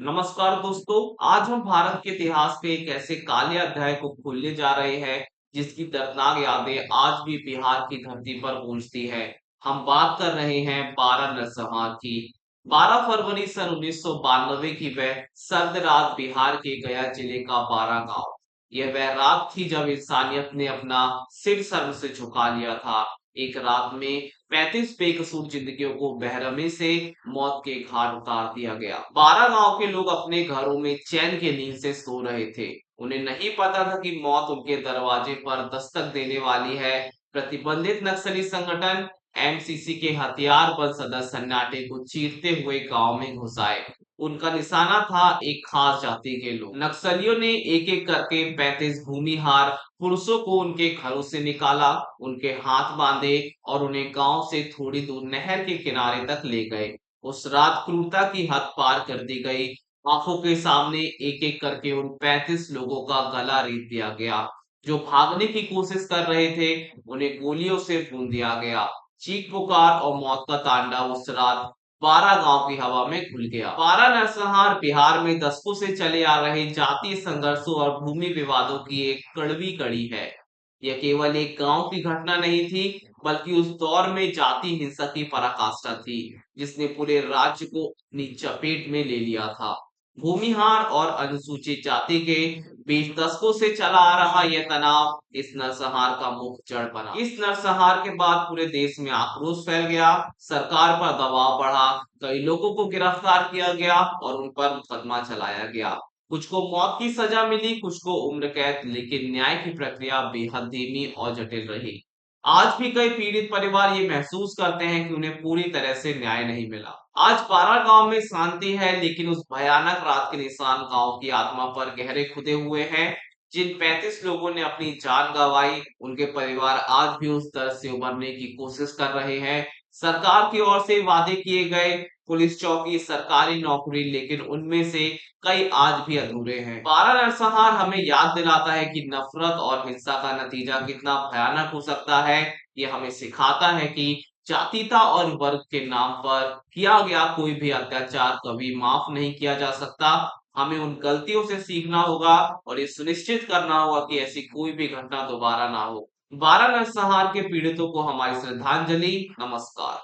नमस्कार दोस्तों। आज हम भारत के इतिहास के एक ऐसे काले अध्याय को खोलने जा रहे हैं जिसकी दर्दनाक यादें आज भी बिहार की धरती पर गूंजती है। हम बात कर रहे हैं 12 नरसंहार की। 12 फरवरी सन 1992 की वह सर्द रात बिहार के गया जिले का बारा गांव। यह वह रात थी जब इंसानियत ने अपना सिर शर्म से झुका लिया था। एक रात में 35 बेकसूर जिंदगियों को बेरहमी से मौत के घाट उतार दिया गया। 12 गांव के लोग अपने घरों में चैन की नींद से सो रहे थे। उन्हें नहीं पता था कि मौत उनके दरवाजे पर दस्तक देने वाली है। प्रतिबंधित नक्सली संगठन एमसीसी के हथियारबंद सदस्य सन्नाटे को चीरते हुए गांव में घुस आए। उनका निशाना था एक खास जाति के लोग। नक्सलियों ने एक एक करके 35 भूमिहार पुरुषों को उनके घरों से निकाला, उनके हाथ बांधे और उन्हें गांव से थोड़ी दूर नहर के किनारे तक ले गए। उस रात क्रूरता की हद पार कर दी गई। आंखों के सामने एक एक करके उन 35 लोगों का गला रेत दिया गया। जो भागने की कोशिश कर रहे थे उन्हें गोलियों से भून दिया गया। चीख पुकार और मौत का तांडव उस रात 12 गांव की हवा में घुल गया। 12 नरसंहार बिहार में दशकों से चले आ रहे जातीय संघर्षों और भूमि विवादों की एक कड़वी कड़ी है। यह केवल एक गांव की घटना नहीं थी, बल्कि उस दौर में जाति हिंसा की पराकाष्ठा थी, जिसने पूरे राज्य को अपनी चपेट में ले लिया था। भूमिहार और अनुसूचित जाति के बीच दशकों से चला आ रहा यह तनाव इस नरसंहार का मुख्य जड़ बना। इस नरसंहार के बाद पूरे देश में आक्रोश फैल गया, सरकार पर दबाव बढ़ा, कई लोगों को गिरफ्तार किया गया और उन पर मुकदमा चलाया गया। कुछ को मौत की सजा मिली, कुछ को उम्र कैद, लेकिन न्याय की प्रक्रिया बेहद धीमी और जटिल रही। आज भी कई पीड़ित परिवार ये महसूस करते हैं कि उन्हें पूरी तरह से न्याय नहीं मिला। आज बारा गांव में शांति है, लेकिन उस भयानक रात के निशान गांव की आत्मा पर गहरे खुदे हुए हैं। जिन 35 लोगों ने अपनी जान गंवाई, उनके परिवार आज भी उस दर्द से उबरने की कोशिश कर रहे हैं। सरकार की ओर से वादे किए गए पुलिस चौकी, सरकारी नौकरी, लेकिन उनमें से कई आज भी अधूरे हैं। 12 नरसंहार हमें याद दिलाता है कि नफरत और हिंसा का नतीजा कितना भयानक हो सकता है। ये हमें सिखाता है कि जातीयता और वर्ग के नाम पर किया गया कोई भी अत्याचार कभी माफ नहीं किया जा सकता। हमें उन गलतियों से सीखना होगा और ये सुनिश्चित करना होगा कि ऐसी कोई भी घटना दोबारा ना हो। 12 नरसंहार के पीड़ितों को हमारी श्रद्धांजलि। नमस्कार।